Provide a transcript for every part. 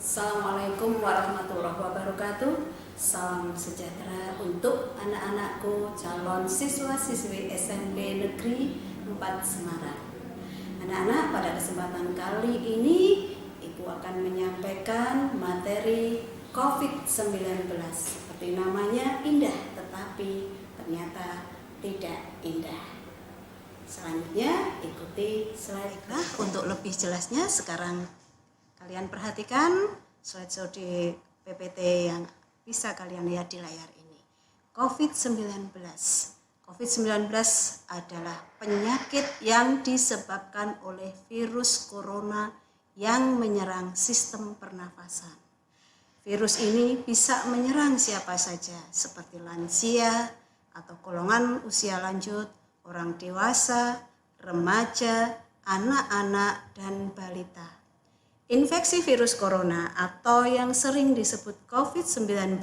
Assalamualaikum warahmatullahi wabarakatuh. Salam sejahtera untuk anak-anakku calon siswa-siswi SMP Negeri 4 Semarang. Anak-anak, pada kesempatan kali ini Ibu akan menyampaikan materi COVID-19. Seperti namanya indah, tetapi ternyata tidak indah. Selanjutnya ikuti slide. Untuk lebih jelasnya sekarang kalian perhatikan slideshow di PPT yang bisa kalian lihat di layar ini. COVID-19. COVID-19 adalah penyakit yang disebabkan oleh virus corona yang menyerang sistem pernafasan. Virus ini bisa menyerang siapa saja, seperti lansia atau golongan usia lanjut, orang dewasa, remaja, anak-anak, dan balita. Infeksi virus corona atau yang sering disebut COVID-19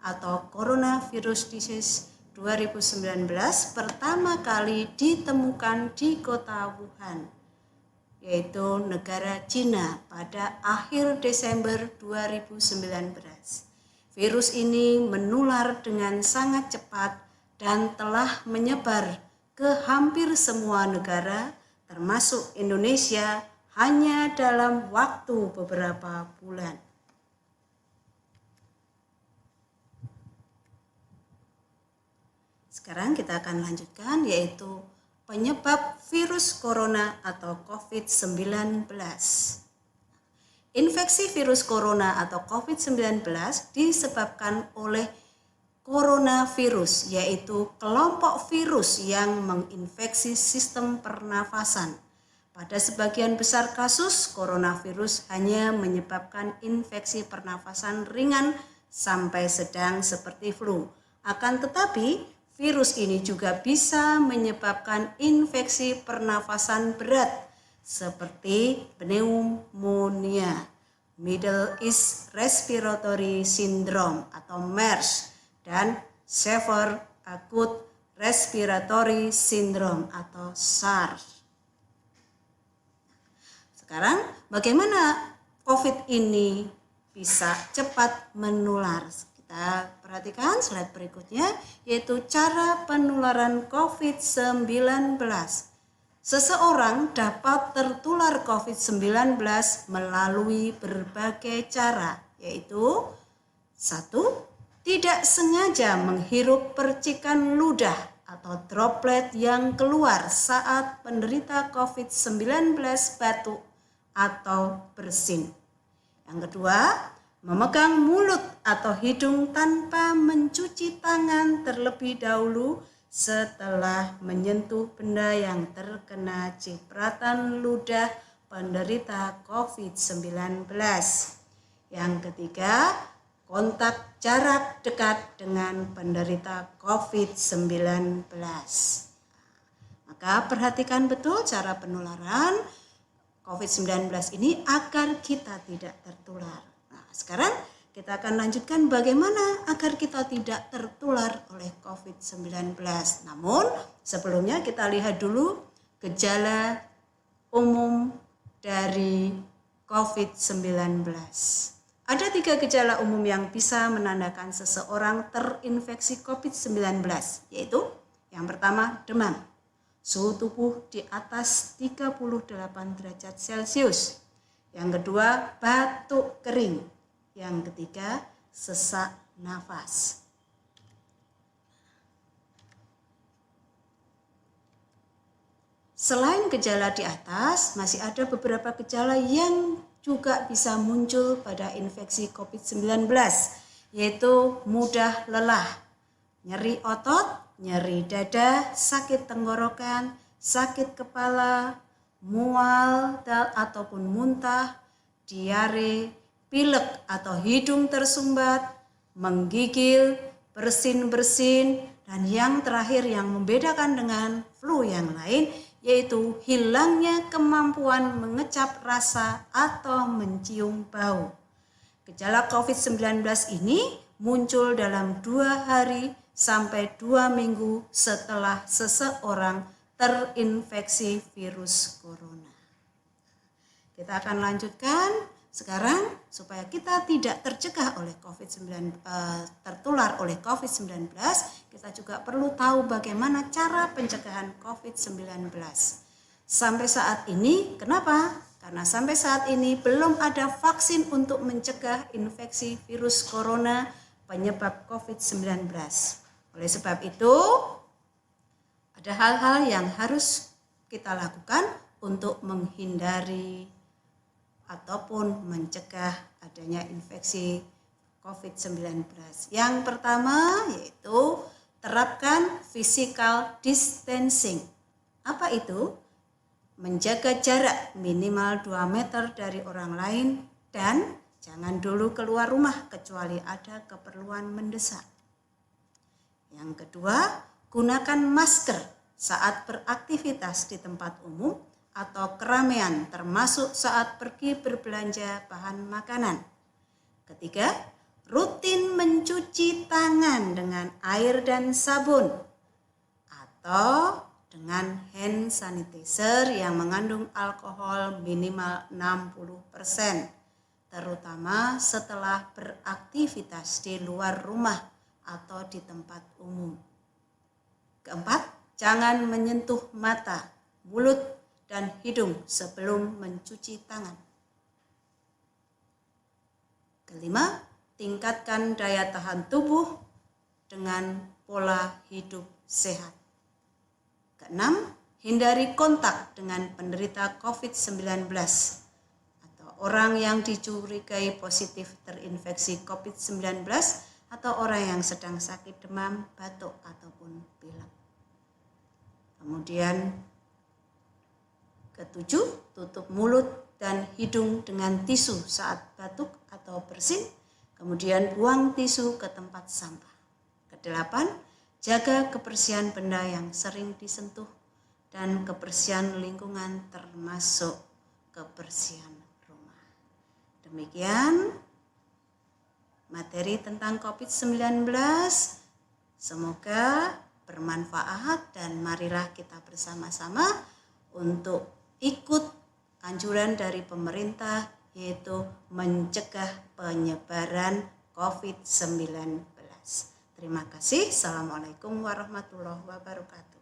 atau Coronavirus Disease 2019 pertama kali ditemukan di kota Wuhan, yaitu negara Cina pada akhir Desember 2019. Virus ini menular dengan sangat cepat dan telah menyebar ke hampir semua negara termasuk Indonesia hanya dalam waktu beberapa bulan. Sekarang kita akan lanjutkan, yaitu penyebab virus corona atau COVID-19. Infeksi virus corona atau COVID-19 disebabkan oleh coronavirus, yaitu kelompok virus yang menginfeksi sistem pernafasan. Pada sebagian besar kasus, coronavirus hanya menyebabkan infeksi pernafasan ringan sampai sedang seperti flu. Akan tetapi, virus ini juga bisa menyebabkan infeksi pernafasan berat seperti pneumonia, Middle East Respiratory Syndrome atau MERS, dan Severe Acute Respiratory Syndrome atau SARS. Sekarang bagaimana COVID ini bisa cepat menular? Kita perhatikan slide berikutnya, yaitu cara penularan COVID-19. Seseorang dapat tertular COVID-19 melalui berbagai cara, yaitu 1. Tidak sengaja menghirup percikan ludah atau droplet yang keluar saat penderita COVID-19 batuk atau bersin. Yang kedua, memegang mulut atau hidung tanpa mencuci tangan terlebih dahulu setelah menyentuh benda yang terkena cipratan ludah penderita COVID-19. Yang ketiga, kontak jarak dekat dengan penderita COVID-19. Maka perhatikan betul cara penularan COVID-19 ini agar kita tidak tertular. Nah, sekarang kita akan lanjutkan bagaimana agar kita tidak tertular oleh COVID-19. Namun sebelumnya kita lihat dulu gejala umum dari COVID-19. Ada 3 gejala umum yang bisa menandakan seseorang terinfeksi COVID-19, yaitu yang pertama demam, suhu tubuh di atas 38 derajat Celcius. Yang kedua batuk kering. Yang ketiga sesak nafas. Selain gejala di atas, masih ada beberapa gejala yang juga bisa muncul pada infeksi COVID-19, yaitu mudah lelah, nyeri otot, nyeri dada, sakit tenggorokan, sakit kepala, mual ataupun muntah, diare, pilek atau hidung tersumbat, menggigil, bersin-bersin, dan yang terakhir yang membedakan dengan flu yang lain, yaitu hilangnya kemampuan mengecap rasa atau mencium bau. Gejala COVID-19 ini muncul dalam 2 hari sampai 2 minggu setelah seseorang terinfeksi virus corona. Kita akan lanjutkan Sekarang supaya kita tidak tercegah oleh tertular oleh COVID-19, kita juga perlu tahu bagaimana cara pencegahan COVID-19. Sampai saat ini, kenapa? Karena sampai saat ini belum ada vaksin untuk mencegah infeksi virus corona penyebab COVID-19. Oleh sebab itu, ada hal-hal yang harus kita lakukan untuk menghindari ataupun mencegah adanya infeksi COVID-19. Yang pertama yaitu terapkan physical distancing. Apa itu? Menjaga jarak minimal 2 meter dari orang lain dan jangan dulu keluar rumah kecuali ada keperluan mendesak. Yang kedua, gunakan masker saat beraktivitas di tempat umum atau keramaian termasuk saat pergi berbelanja bahan makanan. Ketiga, rutin mencuci tangan dengan air dan sabun atau dengan hand sanitizer yang mengandung alkohol minimal 60%, terutama setelah beraktivitas di luar rumah atau di tempat umum. Keempat, jangan menyentuh mata, mulut, dan hidung sebelum mencuci tangan. Kelima, tingkatkan daya tahan tubuh dengan pola hidup sehat. Keenam, hindari kontak dengan penderita COVID-19 atau orang yang dicurigai positif terinfeksi COVID-19 atau orang yang sedang sakit demam, batuk, ataupun pilek. Kemudian ketujuh, tutup mulut dan hidung dengan tisu saat batuk atau bersin, kemudian buang tisu ke tempat sampah. Kedelapan, jaga kebersihan benda yang sering disentuh dan kebersihan lingkungan termasuk kebersihan rumah. Demikian materi tentang COVID-19. Semoga bermanfaat dan marilah kita bersama-sama untuk ikut anjuran dari pemerintah yaitu mencegah penyebaran COVID-19. Terima kasih. Assalamualaikum warahmatullahi wabarakatuh.